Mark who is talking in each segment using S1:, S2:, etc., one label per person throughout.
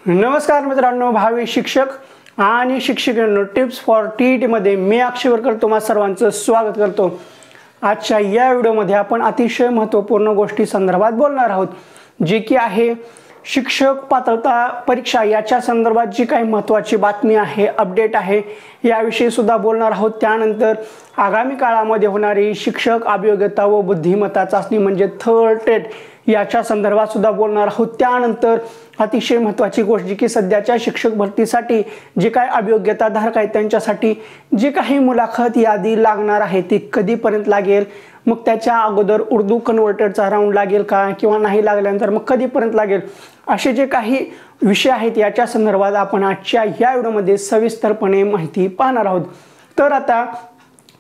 S1: नमस्कार मित्रांनो, भावी शिक्षक आणि शिक्षिकांनो, टिप्स फॉर टीईटी मध्ये मी अक्षय वरकर तुम्हा सर्वांचं स्वागत करतो। आजच्या या व्हिडिओमध्ये आपण अतिशय महत्त्वपूर्ण गोष्टी संदर्भात बोलणार आहोत, जी की आहे शिक्षक पात्रता परीक्षा याच्या संदर्भात जी काही महत्त्वाची बातमी आहे, अपडेट आहे, याविषयी सुद्धा बोलणार आहोत। त्यानंतर आगामी काळामध्ये होणारी शिक्षक अभियोग्यता व बुद्धिमत्ता चाचणी म्हणजे थर्ड टेट याच्या संदर्भात सुद्धा बोलणार आहोत। त्यानंतर अतिशय महत्त्वाची गोष्ट जी की सध्याच्या शिक्षक भरतीसाठी जे काही अभियोग्यता धारक आहेत त्यांच्यासाठी जी काही मुलाखत यादी लागणार आहे ती कधीपर्यंत लागेल, मग त्याच्या अगोदर उर्दू कन्व्हर्टरचा राऊंड लागेल का किंवा नाही लागल्यानंतर मग कधीपर्यंत लागेल, असे जे काही विषय आहेत याच्या संदर्भात आपण आजच्या या व्हिडिओमध्ये सविस्तरपणे माहिती पाहणार आहोत। तर आता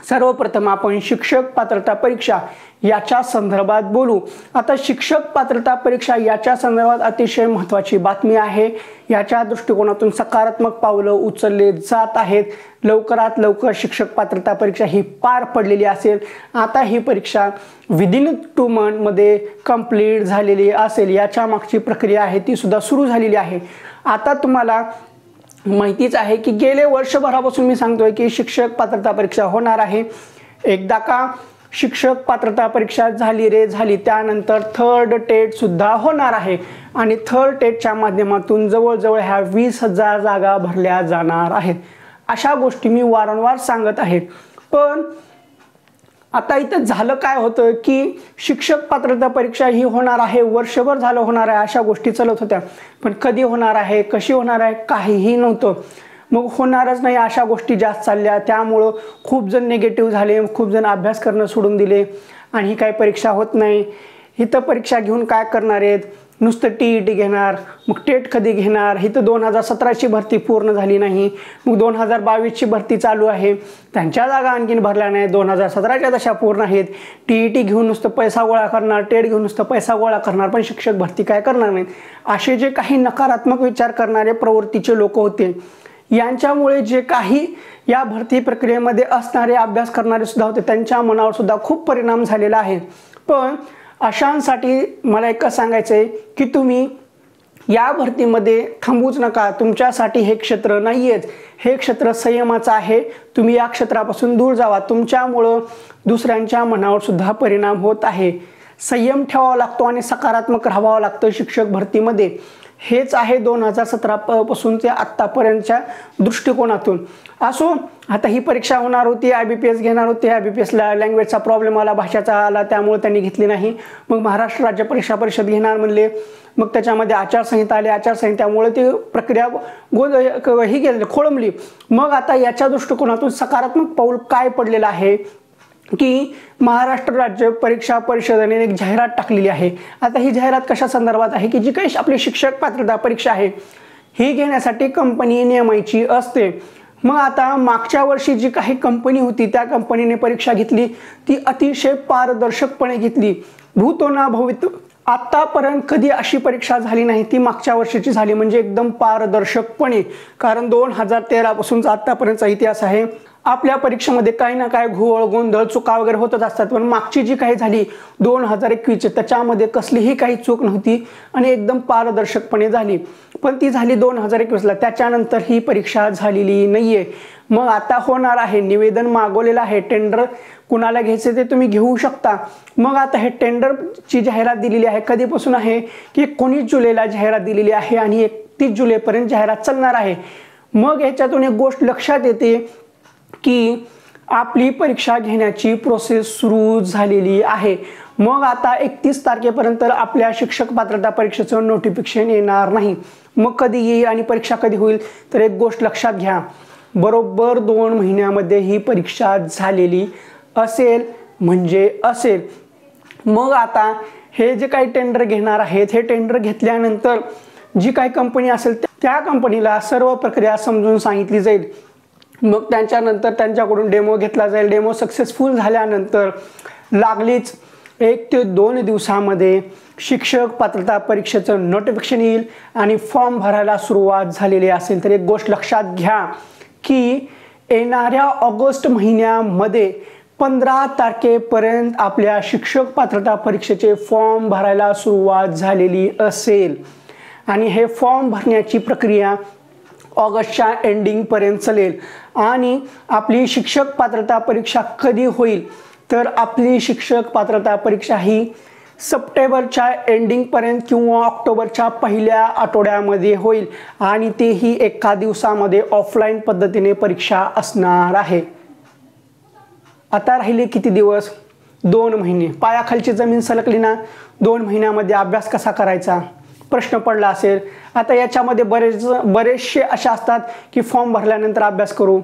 S1: सर्वप्रथम आपण शिक्षक पात्रता परीक्षा याच्या संदर्भात बोलू। आता शिक्षक पात्रता परीक्षा याच्या संदर्भात अतिशय महत्त्वाची बातमी आहे। याच्या दृष्टिकोनातून सकारात्मक पावलं उचलले जात आहेत। लवकरात लवकर शिक्षक पात्रता परीक्षा ही पार पडलेली असेल। आता ही परीक्षा विदिन 2 मंथ मध्ये कंप्लीट झालेली असेल। याच्या मागची प्रक्रिया आहे ती सुद्धा सुरू झालेली आहे। आता तुम्हाला माहितीच आहे की गेले वर्षभरापासून मी सांगतोय की शिक्षक पात्रता परीक्षा होणार आहे। एकदा का शिक्षक पात्रता परीक्षा झाली रे झाली, त्यानंतर थर्ड टेट सुद्धा होणार आहे आणि थर्ड टेटच्या माध्यमातून जवळजवळ ह्या 20,000 जागा भरल्या जाणार आहेत। अशा गोष्टी मी वारंवार सांगत आहे। पण आता इथं झालं काय होतं की शिक्षक पात्रता परीक्षा ही होणार आहे, वर्षभर झालं होणार आहे, अशा गोष्टी चालत होत्या, पण कधी होणार आहे, कशी होणार आहे, काहीही नव्हतं। मग होणारच नाही अशा गोष्टी जास्त चालल्या, त्यामुळं खूप जण निगेटिव्ह झाले, खूप जण अभ्यास करणं सोडून दिले आणि ही काही परीक्षा होत नाही, इथं परीक्षा घेऊन काय करणार आहेत, नुसतं टीईटी घेणार, मग टेट कधी घेणार, इथं 2017ची भरती पूर्ण झाली नाही, मग 2022ची भरती चालू आहे, त्यांच्या जागा आणखीन भरल्या नाही, 2017च्या तशा पूर्ण आहेत, टीईटी घेऊन नुसतं पैसा गोळा करणार, टेट घेऊन नुसतं पैसा गोळा करणार, पण शिक्षक भरती काय करणार नाहीत, असे जे काही नकारात्मक विचार करणारे प्रवृत्तीचे लोक होते, यांच्यामुळे जे काही या भरती प्रक्रियेमध्ये असणारे अभ्यास करणारे सुद्धा होते, त्यांच्या मनावर सुद्धा खूप परिणाम झालेला आहे। पण अशांसाठी मला एकच सांगायचं आहे की तुम्ही या भरतीमध्ये थांबूच नका। तुमच्यासाठी हे क्षेत्र नाहीयेच, हे क्षेत्र संयमाचं आहे। तुम्ही या क्षेत्रापासून दूर जावा, तुमच्यामुळं दुसऱ्यांच्या मनावर सुद्धा परिणाम होत आहे। संयम ठेवावा लागतो आणि सकारात्मक राहावं लागतं शिक्षक भरतीमध्ये। हेच आहे 2017 पासून ते आत्तापर्यंतच्या दृष्टिकोनातून। असो, आता ही परीक्षा होणार होती, IBPS घेणार होते, IBPSला लँग्वेजचा प्रॉब्लेम आला, भाषेचा आला, त्यामुळे त्यांनी घेतली नाही। मग महाराष्ट्र राज्य परीक्षा परिषद घेणार म्हणले, मग त्याच्यामध्ये आचारसंहिता आली, आचारसंहितेमुळे ती प्रक्रिया ही गेली, खोळंबली। मग आता याच्या दृष्टिकोनातून सकारात्मक पाऊल काय पडलेलं आहे की महाराष्ट्र राज्य परीक्षा परिषदेने एक जाहिरात टाकलेली आहे। आता ही जाहिरात कशा संदर्भात आहे की जी काही आपली शिक्षक पात्रता परीक्षा आहे ही घेण्यासाठी कंपनी नेमायची असते। मग आता मागच्या वर्षी जी काही कंपनी होती त्या कंपनीने परीक्षा घेतली, ती अतिशय पारदर्शकपणे घेतली, भूतो ना भविष्यतो। आतापर्यंत कधी अशी परीक्षा झाली नाही, ती मागच्या वर्षीची झाली, म्हणजे एकदम पारदर्शकपणे। कारण 2013 पासूनचा आतापर्यंतचा इतिहास आहे। आपल्या परीक्षेमध्ये काही ना काय घोळ गोंधळ चुका वगैरे होतच असतात, पण मागची जी काही झाली 2021 त्याच्यामध्ये कसलीही काही चूक नव्हती आणि एकदम पारदर्शकपणे झाली। पण ती झाली 2021ला, त्याच्यानंतर ही परीक्षा झालेली नाहीये। मग आता होणार आहे, निवेदन मागवलेलं आहे, टेंडर कुणाला घ्यायचे ते तुम्ही घेऊ शकता। मग आता हे टेंडरची जाहिरात दिलेली आहे, कधीपासून आहे की 19 जुलैला जाहिरात दिलेली आहे आणि 31 जुलैपर्यंत जाहिरात चालणार आहे। मग याच्यातून एक गोष्ट लक्षात येते की आपली परीक्षा घेण्याची प्रोसेस सुरू झालेली आहे। मग आता 31 तारखेपर्यंत आपल्या शिक्षक पात्रता परीक्षेचं नोटिफिकेशन येणार नाही। मग कधी येईल आणि परीक्षा कधी होईल, तर एक गोष्ट लक्षात घ्या, बरोबर 2 महिन्यामध्ये ही परीक्षा झालेली असेल म्हणजे असेल। मग आता हे जे काही टेंडर घेणार आहेत, हे टेंडर घेतल्यानंतर जी काही कंपनी असेल त्या कंपनीला सर्व प्रक्रिया समजून सांगितली जाईल। मग त्याच्यानंतर त्यांच्याकडून डेमो घेतला जाईल। डेमो सक्सेसफुल झाल्यानंतर लागलीच 1 ते 2 दिवसामध्ये शिक्षक पात्रता परीक्षेचं नोटिफिकेशन येईल आणि फॉर्म भरायला सुरुवात झालेली असेल। तर एक गोष्ट लक्षात घ्या की येणाऱ्या ऑगस्ट महिन्यामध्ये 15 तारखेपर्यंत आपल्या शिक्षक पात्रता परीक्षेचे फॉर्म भरायला सुरुवात झालेली असेल। आणि हे फॉर्म भरण्याची प्रक्रिया ऑगस्टच्या एंडिंगपर्यंत चालेल। आणि आपली शिक्षक पात्रता परीक्षा कधी होईल तर आपली शिक्षक पात्रता परीक्षा ही सप्टेंबरच्या एंडिंगपर्यंत किंवा ऑक्टोबरच्या पहिल्या आठवड्यामध्ये होईल आणि तेही एका दिवसामध्ये ऑफलाईन पद्धतीने परीक्षा असणार आहे। आता राहिले किती दिवस? 2 महिने। पायाखालची जमीन सलकली ना, 2 महिन्यामध्ये अभ्यास कसा करायचा प्रश्न पडला असेल। आता याच्यामध्ये बरेचसे असे असतात की फॉर्म भरल्यानंतर अभ्यास करू।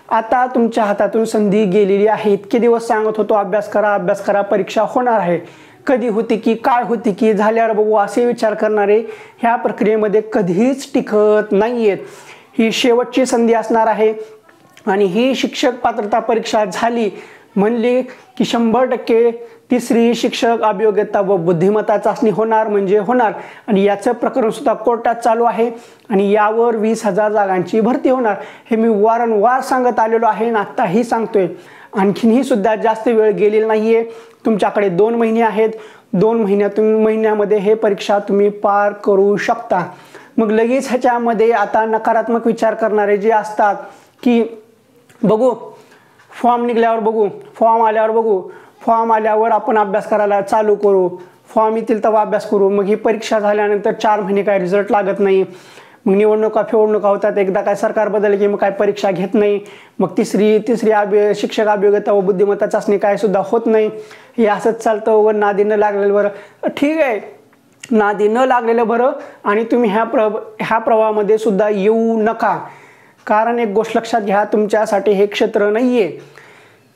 S1: आता तुमच्या हातातून संधी गेलेली आहे। इतके दिवस सांगत होतो अभ्यास करा, परीक्षा होणार आहे, कधी होती की काय होती की झाल्यावर बघू असे विचार करणारे ह्या प्रक्रियेमध्ये कधीच टिकत नाहीयेत। ही शेवटची संधी असणार आहे आणि ही शिक्षक पात्रता परीक्षा झाली म्हणली की 100% तिसरी शिक्षक अभियोग्यता व बुद्धिमत्ता चाचणी होणार म्हणजे होणार। आणि याचं प्रकरण सुद्धा कोर्टात चालू आहे आणि यावर 20,000 जागांची भरती होणार। हे मी वारंवार सांगत आलेलो आहे आणि आत्ताही सांगतोय। आणखीनही सुद्धा जास्त वेळ गेलेला नाहीये, तुमच्याकडे 2 महिने आहेत। 2 महिन्यामध्ये हे परीक्षा तुम्ही पार करू शकता। मग लगेच ह्याच्यामध्ये आता नकारात्मक विचार करणारे जे असतात की बघू फॉर्म निघल्यावर बघू, फॉर्म आल्यावर बघू, फॉर्म आल्यावर आपण अभ्यास करायला चालू करू, फॉर्म येतील तेव्हा अभ्यास करू। मग ही परीक्षा झाल्यानंतर 4 महिने काय रिझल्ट लागत नाही, मग निवडणुका होतात, एकदा काय सरकार बदलले की मग काय परीक्षा घेत नाही, मग तिसरी शिक्षक अभियोग्यता व बुद्धिमत्ता चाचणी काय सुद्धा होत नाही। हे असंच चालतं व नादी न लागलेलं बरं। ठीक आहे, नादी न लागलेलं बरं आणि तुम्ही ह्या प्रवाहामध्ये सुद्धा येऊ नका। कारण एक गोष्ट लक्षात घ्या, तुमच्यासाठी हे क्षेत्र नाहीये,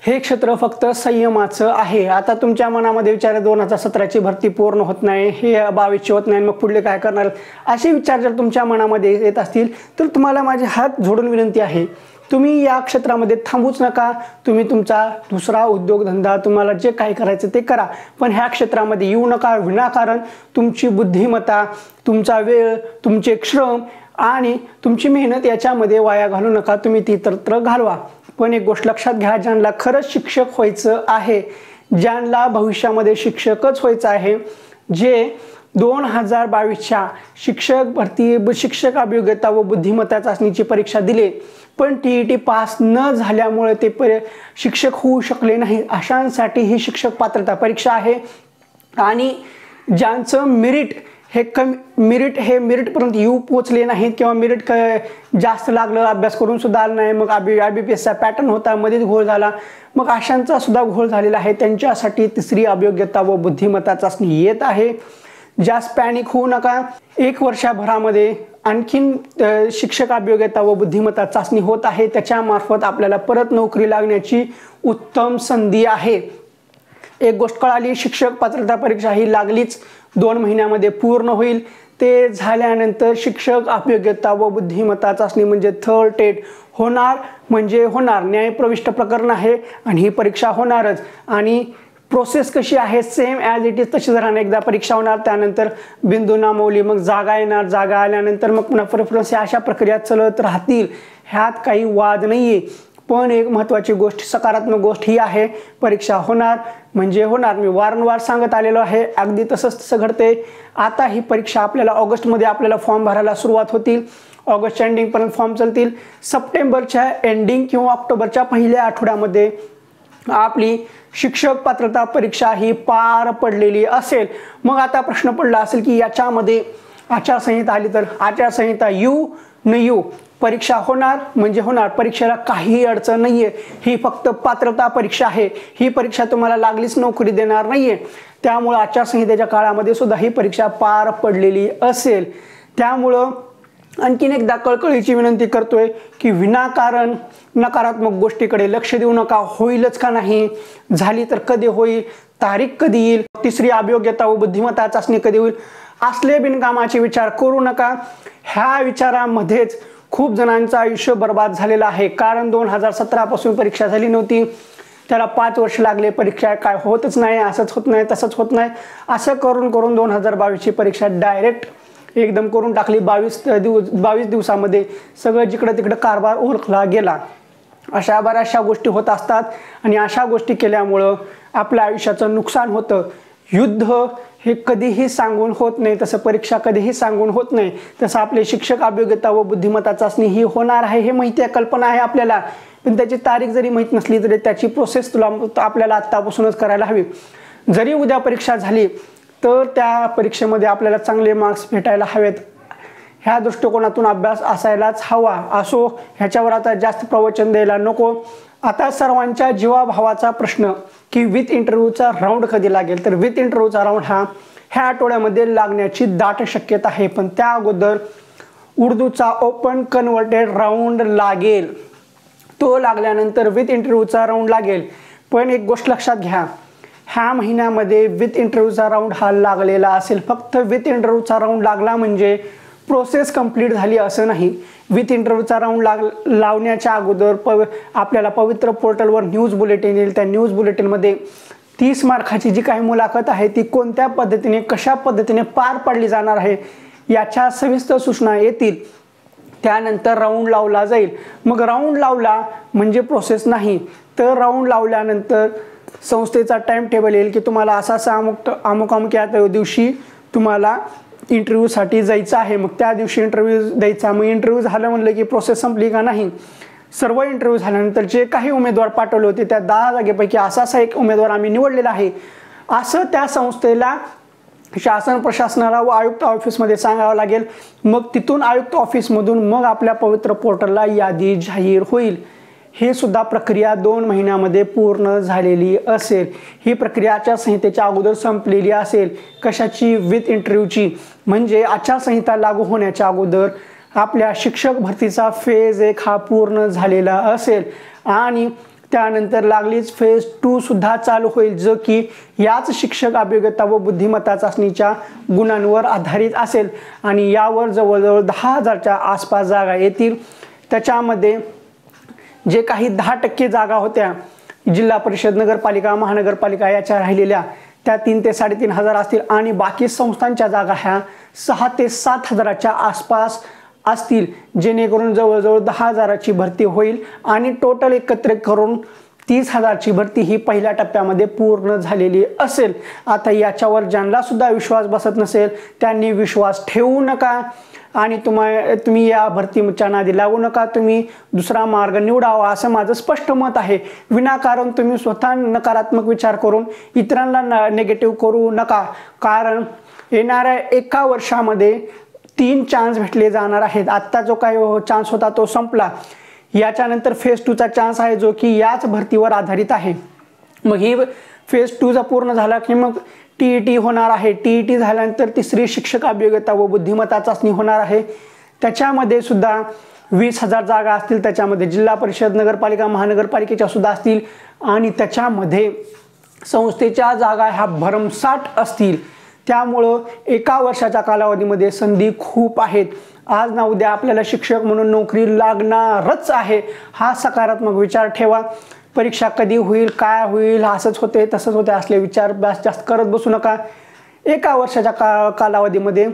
S1: हे क्षेत्र फक्त संयमाचं आहे। आता तुमच्या मनामध्ये विचार 2017ची भरती पूर्ण होत नाही, हे 22ची होत नाही, मग पुढले काय करणार असे विचार जर तुमच्या मनामध्ये येत असतील तर तुम्हाला माझे हात जोडून विनंती आहे, तुम्ही या क्षेत्रामध्ये थांबूच नका। तुम्ही तुमचा दुसरा उद्योगधंदा तुम्हाला जे काही करायचं ते करा, पण ह्या क्षेत्रामध्ये येऊ नका। विनाकारण तुमची बुद्धिमत्ता, तुमचा वेळ, तुमचे श्रम आणि तुमची मेहनत याच्यामध्ये वाया घालू नका, तुम्ही ती तर घालवा। पण एक गोष्ट लक्षात घ्या, ज्यांना खरंच शिक्षक व्हायचं आहे, ज्यांना भविष्यामध्ये शिक्षकच व्हायचं आहे, जे 2022च्या शिक्षक अभियोग्यता व बुद्धिमत्ता चाचणीची परीक्षा दिली पण TET पास न झाल्यामुळे ते शिक्षक होऊ शकले नाही, अशांसाठी ही शिक्षक पात्रता परीक्षा आहे। आणि ज्यांचं मेरिट हे मेरिटपर्यंत येऊ पोचले नाहीत किंवा मेरिट जास्त लागलं, अभ्यास करून सुद्धा आलं नाही, मग IBPSचा पॅटर्न होता, मध्येच घोळ झाला, मग अशांचा सुद्धा घोळ झालेला आहे, त्यांच्यासाठी तिसरी अभियोग्यता व बुद्धिमत्ता चाचणी येत आहे। जास्त पॅनिक होऊ नका। 1 वर्षभरामध्ये आणखीन शिक्षक अभियोग्यता व बुद्धिमत्ता चाचणी होत आहे, त्याच्यामार्फत आपल्याला परत नोकरी लागण्याची उत्तम संधी आहे। एक गोष्ट कळाली, शिक्षक पात्रता परीक्षा ही लागलीच 2 महिन्यामध्ये पूर्ण होईल। ते झाल्यानंतर शिक्षक अभियोग्यता व बुद्धिमत्ता चाचणी म्हणजे थर्ड टेट होणार म्हणजे होणार। न्यायप्रविष्ट प्रकरण आहे आणि ही परीक्षा होणारच। आणि प्रोसेस कशी आहे, सेम ॲज इट इज तशी जर एकदा परीक्षा होणार, त्यानंतर बिंदू नामवली, मग जागा येणार, जागा आल्यानंतर मग पुन्हा प्रेफरन्स, अशा प्रक्रिया चालत राहतील, ह्यात काही वाद नाहीये। पण एक महत्त्वाची गोष्ट, सकारात्मक गोष्ट ही आहे, परीक्षा होणार म्हणजे होणार। मी वारंवार सांगत आलेलो आहे, अगदी तसं घडते। आता ही परीक्षा आपल्याला ऑगस्टमध्ये आपल्याला फॉर्म भरायला सुरुवात होतील, ऑगस्टच्या एंडिंगपर्यंत फॉर्म चालतील, सप्टेंबरच्या एंडिंग किंवा ऑक्टोबरच्या पहिल्या आठवड्यामध्ये आपली शिक्षक पात्रता परीक्षा ही पार पडलेली असेल। मग आता प्रश्न पडला असेल की याच्यामध्ये आचारसंहिता आली तर आचारसंहिता येऊ न येऊ, परीक्षा होणार म्हणजे होणार, परीक्षेला काही अडचण नाहीये। ही फक्त पात्रता परीक्षा आहे, ही परीक्षा तुम्हाला लागलीच नोकरी देणार नाहीये, त्यामुळे आचारसंहितेच्या काळामध्ये सुद्धा ही परीक्षा पार पडलेली असेल। त्यामुळं आणखीन एकदा कळकळीची विनंती करतोय की विनाकारण नकारात्मक गोष्टीकडे लक्ष देऊ नका। होईलच का नाही, झाली तर कधी होईल, तारीख कधी येईल, तिसरी अभियोग्यता व बुद्धिमत्ता चाचणी कधी होईल, असले बिनकामाचे विचार करू नका। ह्या विचारामध्येच खूप जणांचं आयुष्य बर्बाद झालेलं आहे। कारण 2017 पासून परीक्षा झाली नव्हती, त्याला 5 वर्ष लागले, परीक्षा काय होतच नाही, असंच होत नाही, तसंच होत नाही, असं करून 2022ची परीक्षा डायरेक्ट एकदम करून टाकली। 22 दिवसामध्ये सगळं जिकडं तिकडं कारभार ओळखला गेला। अशा बऱ्याचशा गोष्टी होत असतात आणि अशा गोष्टी केल्यामुळं आपल्या आयुष्याचं नुकसान होतं। युद्ध हे कधीही सांगून होत नाही, तसं परीक्षा कधीही सांगून होत नाही, तसं आपले शिक्षक अभियोग्यता व बुद्धिमत्ता चाचणी ही होणार आहे हे माहिती आहे, कल्पना आहे आपल्याला. पण त्याची तारीख जरी माहीत नसली तरी त्याची प्रोसेस आपल्याला आत्तापासूनच करायला हवी. जरी उद्या परीक्षा झाली तर त्या परीक्षेमध्ये आपल्याला चांगले मार्क्स भेटायला हवेत, ह्या दृष्टिकोनातून अभ्यास असायलाच हवा. असो, ह्याच्यावर आता जास्त प्रवचन द्यायला नको. आता सर्वांच्या जीवाभावाचा प्रश्न की विथ इंटरव्ह्यूचा राऊंड कधी लागेल. तर विथ इंटरव्ह्यूचा राऊंड ह्या आठवड्यामध्ये लागण्याची दाट शक्यता आहे. पण त्या अगोदर उर्दूचा ओपन कन्व्हर्टेड राऊंड लागेल. तो लागल्यानंतर विथ इंटरव्ह्यूचा राऊंड लागेल. पण एक गोष्ट लक्षात घ्या, ह्या महिन्यामध्ये विथ इंटरव्ह्यूचा राऊंड हा लागलेला असेल. फक्त विथ इंटरव्ह्यूचा राऊंड लागला म्हणजे प्रोसेस कंप्लीट झाली असं नाही. विथ इंटरव्ह्यूचा राऊंड लावण्याच्या अगोदर आपल्याला पवित्र पोर्टलवर न्यूज बुलेटिन येईल. त्या न्यूज बुलेटिनमध्ये 30 मार्काची जी काही मुलाखत आहे ती कोणत्या पद्धतीने कशा पद्धतीने पार पाडली जाणार आहे याच्या सविस्तर सूचना येतील. त्यानंतर राऊंड लावला जाईल. मग राऊंड लावला म्हणजे प्रोसेस नाही, तर राऊंड लावल्यानंतर संस्थेचा टाइम टेबल येईल की तुम्हाला असा अमुक या दिवशी तुम्हाला इंटरव्ह्यूसाठी जायचं आहे. मग त्या दिवशी इंटरव्ह्यू द्यायचा. मग इंटरव्ह्यू झालं म्हणलं की प्रोसेस संपली का नाही. सर्व इंटरव्ह्यू झाल्यानंतर जे काही उमेदवार पाठवले होते त्या 10 जागेपैकी असा एक उमेदवार आम्ही निवडलेला आहे असं त्या संस्थेला, शासन प्रशासनाला व आयुक्त ऑफिसमध्ये सांगावं लागेल. मग तिथून आयुक्त ऑफिसमधून मग आपल्या पवित्र पोर्टलला यादी जाहीर होईल. हे सुद्धा प्रक्रिया 2 महिन्यामध्ये पूर्ण झालेली असेल. ही प्रक्रिया आचारसंहितेच्या अगोदर संपलेली असेल. कशाची? विथ इंटरव्ह्यूची. म्हणजे आचारसंहिता लागू होण्याच्या अगोदर आपल्या शिक्षक भरतीचा फेज 1 हा पूर्ण झालेला असेल. आणि त्यानंतर लागलीच फेज 2 सुद्धा चालू होईल, जो की याच शिक्षक अभियोग्यता व बुद्धिमत्ता चाचणीच्या गुणांवर आधारित असेल. आणि यावर जवळजवळ 10,000च्या आसपास जागा येतील. त्याच्यामध्ये जे काही 10% जागा होत्या जिल्हा परिषद, नगरपालिका, महानगरपालिका याच्या राहिलेल्या, त्या 3 ते 3.5 हजार असतील. आणि बाकी संस्थांच्या जागा ह्या 6 ते 7 हजाराच्या आसपास असतील, जेणेकरून जवळजवळ 10,000ची भरती होईल. आणि टोटल एकत्रित करून 30,000ची भरती ही पहिल्या टप्प्यामध्ये पूर्ण झालेली असेल. आता याच्यावर ज्यांना सुद्धा विश्वास बसत नसेल त्यांनी विश्वास ठेवू नका आणि तुम्ही या भरतीच्या नादी लागू नका. तुम्ही दुसरा मार्ग निवडावा असं माझं स्पष्ट मत आहे. विनाकारण तुम्ही स्वतः नकारात्मक विचार करून इतरांना नेगेटिव्ह करू नका. कारण येणाऱ्या 1 वर्षामध्ये 3 चान्स भेटले जाणार आहेत. आत्ता जो काही चान्स होता तो संपला. याच्यानंतर फेज 2चा चान्स आहे, जो की याच भरतीवर आधारित आहे. मग ही फेज 2 पूर्ण झाला की मग TET होणार आहे. TET झाल्यानंतर तिसरी शिक्षक अभियोग्यता व बुद्धिमत्ता चाचणी होणार आहे. त्याच्यामध्ये सुद्धा 20,000 जागा असतील. त्याच्यामध्ये जिल्हा परिषद, नगरपालिका, महानगरपालिकेच्या सुद्धा असतील. आणि त्याच्यामध्ये संस्थेच्या जागा ह्या भरमसाठ असतील. त्यामुळं 1 वर्षाच्या कालावधीमध्ये संधी खूप आहेत. आज ना उद्या आपल्याला शिक्षक म्हणून नोकरी लागणारच आहे, हा सकारात्मक विचार ठेवा. परीक्षा कधी होईल, काय होईल, असंच होते तसंच होते असले विचार जास्त करत बसू नका. 1 वर्षाच्या कालावधीमध्ये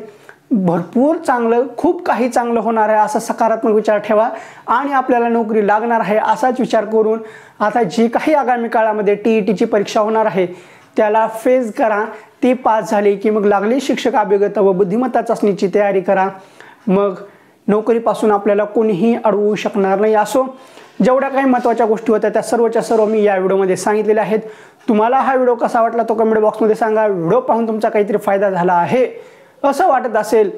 S1: भरपूर चांगलं, खूप काही चांगलं होणार आहे असा सकारात्मक विचार ठेवा. आणि आपल्याला नोकरी लागणार आहे असाच विचार करून आता जी काही आगामी काळामध्ये TETची परीक्षा होणार आहे त्याला फेज करा. ती पास झाली की मग लागली शिक्षक अभियोग्यता व बुद्धिमत्ता चाचणीची तयारी करा. मग नोकरीपासून आपल्याला कोणीही अडवू शकणार नाही. असो, जेवढ्या काही महत्त्वाच्या गोष्टी होत्या त्या सर्वच्या सर्व मी या व्हिडिओमध्ये सांगितलेल्या आहेत. तुम्हाला हा व्हिडिओ कसा वाटला तो कमेंट बॉक्समध्ये सांगा. व्हिडिओ पाहून तुमचा काहीतरी फायदा झाला आहे असं वाटत असेल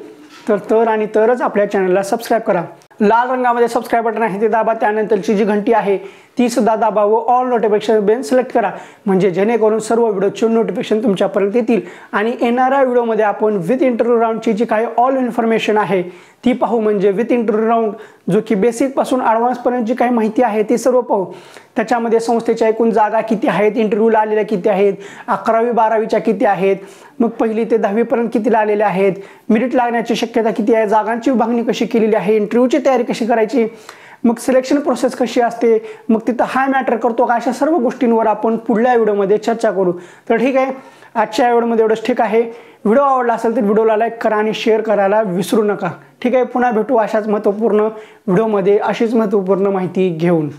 S1: तर आणि तरच आपल्या चॅनलला सबस्क्राईब करा. लाल रंगामध्ये सबस्क्राईब बटन आहे ते दाबा. त्यानंतरची जी घंटी आहे ती सुद्धा दाबा व ऑल नोटिफिकेशन बेल सिलेक्ट करा, म्हणजे जेणेकरून सर्व व्हिडिओचे नोटिफिकेशन तुमच्यापर्यंत येतील. आणि येणाऱ्या व्हिडिओमध्ये आपण विथ इंटरव्ह्यू राऊंडची जी काही ऑल इन्फॉर्मेशन आहे ती पाहू. म्हणजे विथ इंटरव्ह्यू राऊंड जो की बेसिकपासून ॲडव्हान्सपर्यंत जी काही माहिती आहे ती सर्व पाहू. त्याच्यामध्ये संस्थेच्या एकूण जागा किती आहेत, इंटरव्ह्यूला आलेल्या किती आहेत, 11वी 12वीच्या किती आहेत, मग 1ली ते 10वीपर्यंत कितीला आलेल्या आहेत, मेरिट लागण्याची शक्यता किती आहे, जागांची विभागणी कशी केलेली आहे, इंटरव्ह्यूची तयारी कशी करायची, मग सिलेक्शन प्रोसेस कशी असते, मग तिथं हा मॅटर करतो का, अशा सर्व गोष्टींवर आपण पुढल्या व्हिडिओमध्ये चर्चा करू. तर ठीक आहे, आजच्या व्हिडिओमध्ये एवढंच ठीक आहे. व्हिडिओ आवडला असेल तर व्हिडिओला लाईक करा आणि शेअर करायला विसरू नका. ठीक आहे, पुन्हा भेटू अशाच महत्त्वपूर्ण व्हिडिओमध्ये अशीच महत्त्वपूर्ण माहिती घेऊन.